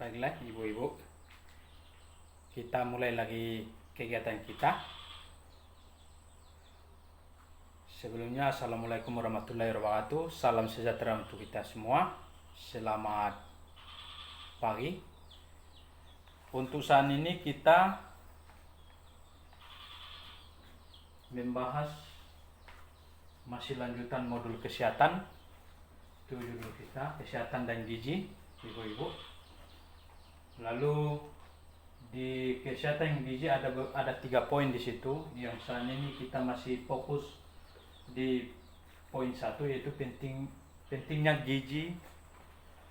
Baiklah ibu-ibu, kita mulai lagi kegiatan kita. Sebelumnya, Assalamualaikum warahmatullahi wabarakatuh. Salam sejahtera untuk kita semua. Selamat pagi. Untuk saat ini kita membahas masih lanjutan modul kesehatan. Itu judul kita, kesehatan dan gizi, ibu-ibu. Lalu di kesehatan dan gizi ada 3 poin di situ. Yang saat ini kita masih fokus di poin 1, yaitu pentingnya gizi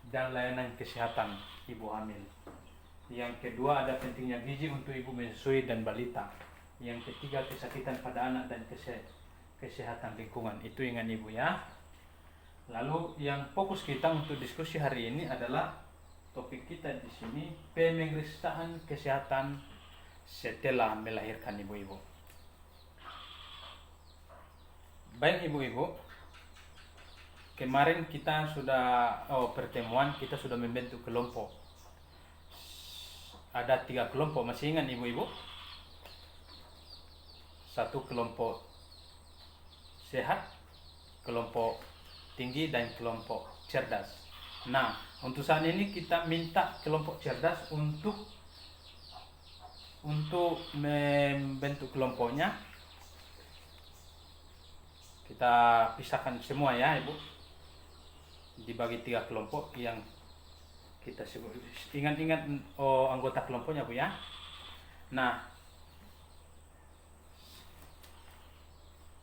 dan layanan kesehatan ibu hamil. Yang kedua ada pentingnya gizi untuk ibu menyusui dan balita. Yang ketiga kesakitan pada anak dan kesehatan lingkungan. Itu ingat ibu ya. Lalu yang fokus kita untuk diskusi hari ini adalah topik kita di sini, pemeriksaan kesehatan setelah melahirkan ibu-ibu. Baik ibu-ibu, kemarin kita sudah pertemuan kita sudah membentuk kelompok. Ada 3 kelompok, masih ingat ibu-ibu? 1 kelompok sehat, kelompok tinggi, dan kelompok cerdas. Nah, untuk saat ini kita minta kelompok cerdas untuk membentuk kelompoknya. Kita pisahkan semua ya ibu, dibagi 3 kelompok yang kita sebut. Ingat-ingat anggota kelompoknya bu ya. Nah,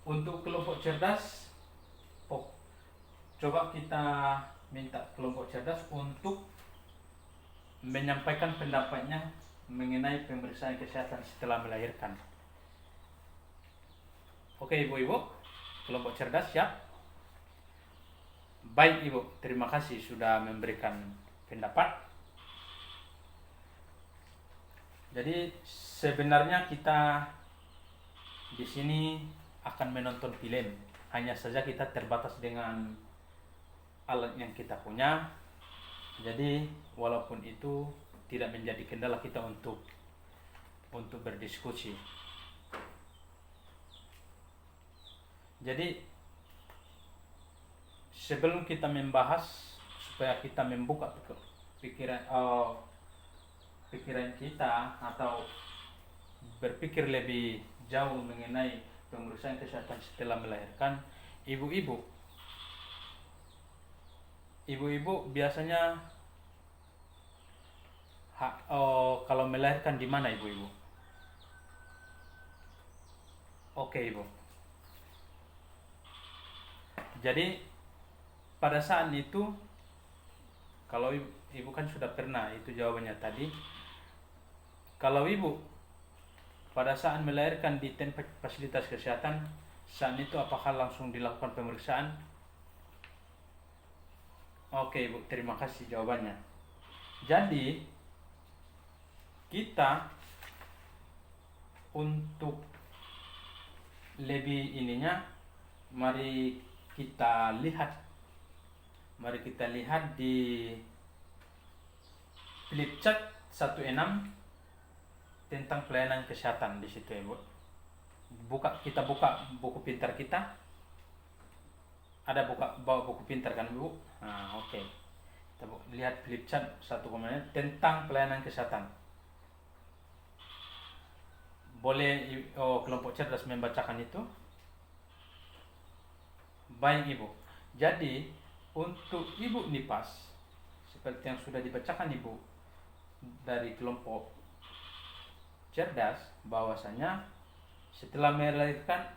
untuk kelompok cerdas, coba kita minta kelompok cerdas untuk menyampaikan pendapatnya mengenai pemeriksaan kesehatan setelah melahirkan. Oke ibu-ibu, kelompok cerdas siap? Baik ibu, terima kasih sudah memberikan pendapat. Jadi sebenarnya kita di sini akan menonton film, hanya saja kita terbatas dengan alat yang kita punya. Jadi walaupun itu tidak menjadi kendala kita untuk berdiskusi. Jadi sebelum kita membahas, supaya kita membuka pikiran kita atau berpikir lebih jauh mengenai pemeriksaan kesehatan setelah melahirkan, ibu-ibu biasanya kalau melahirkan di mana ibu-ibu? Oke ibu. Jadi pada saat itu, kalau ibu kan sudah pernah, itu jawabannya tadi. Kalau ibu pada saat melahirkan di tempat fasilitas kesehatan, saat itu apakah langsung dilakukan pemeriksaan? Oke ibu, terima kasih jawabannya. Jadi kita untuk lebih mari kita lihat di flipchart 16 tentang pelayanan kesehatan di situ ibu. Kita buka buku pintar kita. Ada bawa buku pintar kan ibu? Nah, oke. Kita lihat flipchart 1,9 tentang pelayanan kesehatan. Boleh kelompok cerdas membacakan itu? Baik ibu. Jadi untuk ibu nipas, seperti yang sudah dibacakan ibu dari kelompok cerdas, bahwasanya setelah melahirkan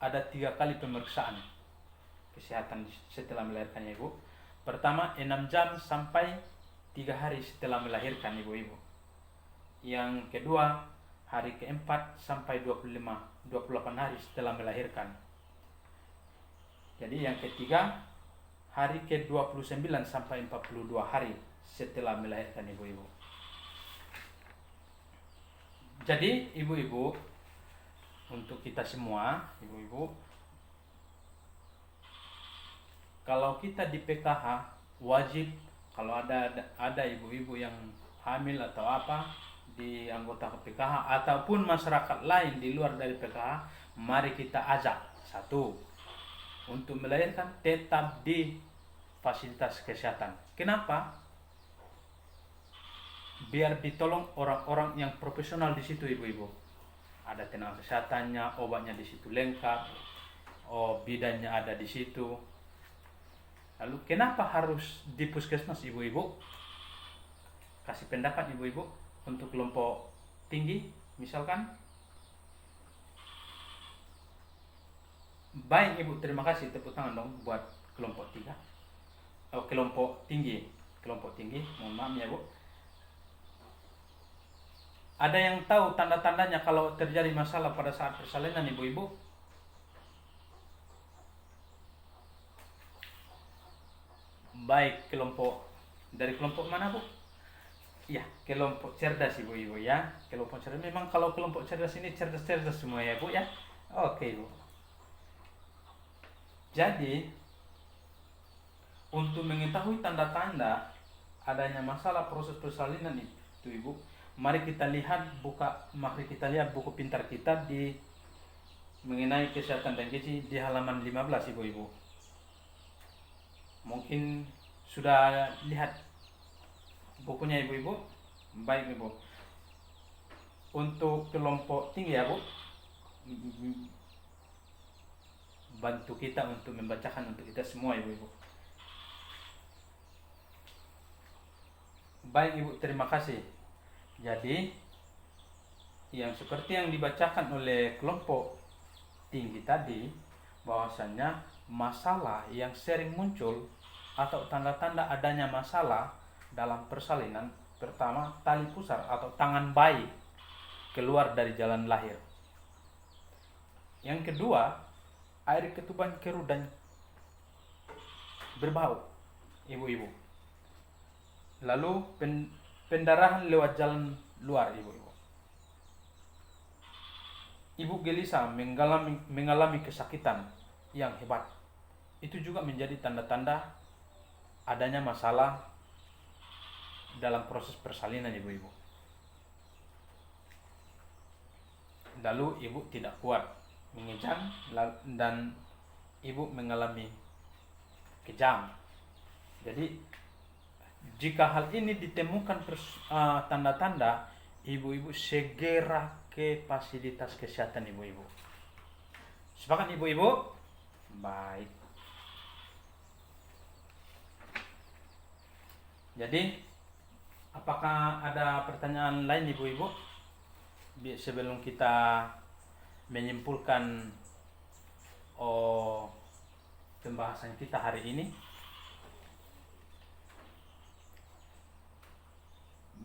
ada 3 kali pemeriksaan kesehatan setelah melahirkan ibu. Pertama 6 jam sampai 3 hari setelah melahirkan ibu-ibu. Yang kedua hari keempat sampai 28 hari setelah melahirkan. Jadi yang ketiga hari ke-29 sampai 42 hari setelah melahirkan ibu-ibu. Jadi ibu-ibu, untuk kita semua ibu-ibu, kalau kita di PKH wajib Kalau ada ibu-ibu yang hamil atau apa di anggota PKH ataupun masyarakat lain di luar dari PKH, mari kita ajak satu untuk melahirkan tetap di fasilitas kesehatan. Kenapa? Biar ditolong orang-orang yang profesional di situ, ibu-ibu. Ada tenaga kesehatannya, obatnya di situ lengkap, bidannya ada di situ. Lalu kenapa harus di puskesmas, ibu-ibu? Kasih pendapat ibu-ibu untuk kelompok tinggi, misalkan. Baik ibu, terima kasih, tepuk tangan dong buat kelompok tiga. Kelompok tinggi, mohon maaf ya bu. Ada yang tahu tanda-tandanya kalau terjadi masalah pada saat persalinan, ibu-ibu? Baik, dari kelompok mana bu? Ya, kelompok cerdas ibu-ibu ya. Kelompok cerdas, memang kalau kelompok cerdas ini cerdas-cerdas semua ya bu ya. Oke bu. Jadi, untuk mengetahui tanda-tanda adanya masalah proses persalinan itu ibu, mari kita lihat buku pintar kita di mengenai kesehatan dan gizi di halaman 15 ibu-ibu. Mungkin sudah lihat bukunya ibu-ibu? Baik ibu. Untuk kelompok tinggi ya bu, bantu kita untuk membacakan untuk kita semua ibu-ibu. Baik ibu, terima kasih. Jadi yang seperti yang dibacakan oleh kelompok tinggi tadi, bahwasannya masalah yang sering muncul atau tanda-tanda adanya masalah dalam persalinan, pertama tali pusar atau tangan bayi keluar dari jalan lahir. Yang kedua, air ketuban keruh dan berbau ibu-ibu. Lalu pendarahan lewat jalan luar ibu-ibu. Ibu gelisah mengalami kesakitan yang hebat. Itu juga menjadi tanda-tanda adanya masalah dalam proses persalinan ibu-ibu. Lalu ibu tidak kuat mengejang dan ibu mengalami kejang. Jadi jika hal ini ditemukan tanda-tanda, ibu-ibu segera ke fasilitas kesehatan ibu-ibu. Sepakat ibu-ibu? Baik. Jadi, apakah ada pertanyaan lain ibu-ibu? Sebelum kita menyimpulkan pembahasan kita hari ini.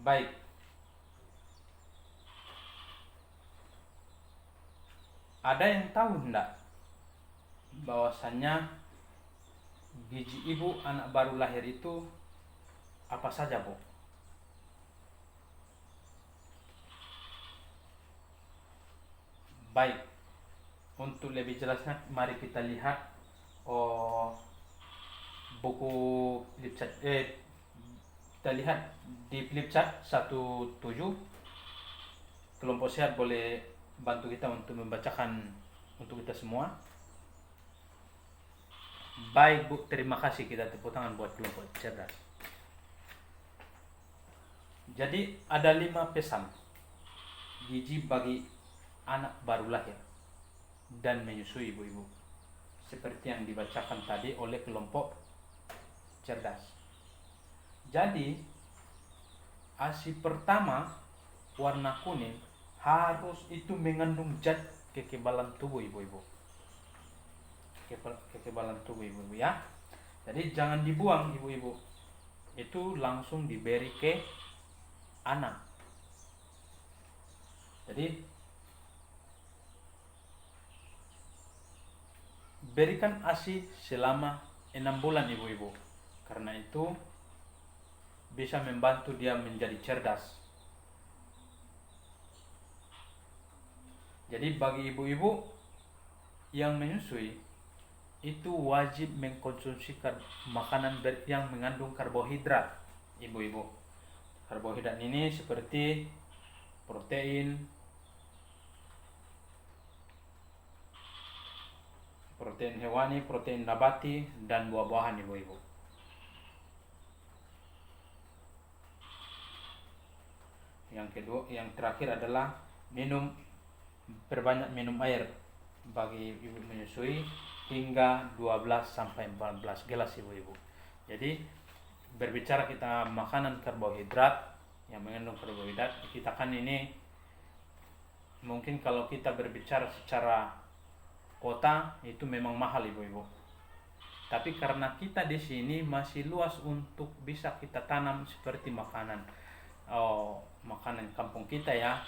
Baik. Ada yang tahu enggak bahwasannya gizi ibu anak baru lahir itu apa saja, Bu? Baik. Untuk lebih jelasnya mari kita lihat buku flipchart kita lihat di flipchart 17. Kelompok sehat boleh bantu kita untuk membacakan untuk kita semua. Baik Bu, terima kasih, kita tepuk tangan buat kelompok cerdas. Jadi ada 5 pesan gizi bagi anak baru lahir dan menyusui ibu-ibu, seperti yang dibacakan tadi oleh kelompok cerdas. Jadi ASI pertama warna kuning harus itu mengandung zat kekebalan tubuh ibu-ibu. Kekebalan tubuh ibu-ibu ya. Jadi jangan dibuang ibu-ibu. Itu langsung diberi ke anak. Jadi berikan ASI selama 6 bulan ibu-ibu. Karena itu bisa membantu dia menjadi cerdas. Jadi bagi ibu-ibu yang menyusui, itu wajib mengkonsumsi makanan yang mengandung karbohidrat, ibu-ibu. Karbohidrat ini seperti protein, protein hewani, protein nabati, dan buah-buahan, ibu-ibu. Yang terakhir adalah perbanyak minum air bagi ibu menyusui hingga 12 sampai 14 gelas, ibu-ibu. Jadi berbicara kita makanan karbohidrat yang mengandung karbohidrat, kita kan ini mungkin kalau kita berbicara secara kota itu memang mahal, ibu-ibu. Tapi karena kita di sini masih luas untuk bisa kita tanam seperti makanan kampung kita ya.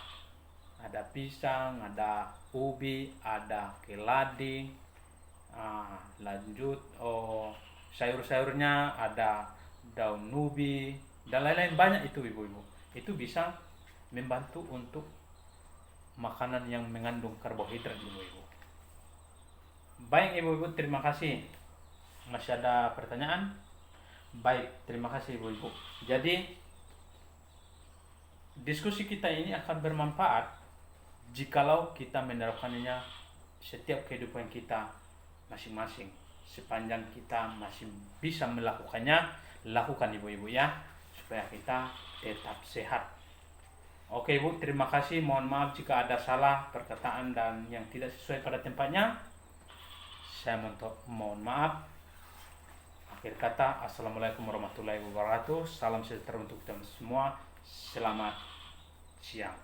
Ada pisang, ada ubi, ada keladi, lanjut sayur-sayurnya ada daun ubi dan lain-lain, banyak itu, ibu-ibu. Itu bisa membantu untuk makanan yang mengandung karbohidrat, ibu-ibu. Baik, ibu-ibu, terima kasih. Masih ada pertanyaan? Baik, terima kasih, ibu-ibu. Jadi diskusi kita ini akan bermanfaat jikalau kita menerapkannya setiap kehidupan kita masing-masing. Sepanjang kita masih bisa melakukannya, lakukan, ibu-ibu ya, supaya kita tetap sehat. Oke, ibu, terima kasih. Mohon maaf jika ada salah perkataan dan yang tidak sesuai pada tempatnya. Saya mohon maaf. Akhir kata, assalamualaikum warahmatullahi wabarakatuh. Salam sejahtera untuk kita semua. Selamat siang.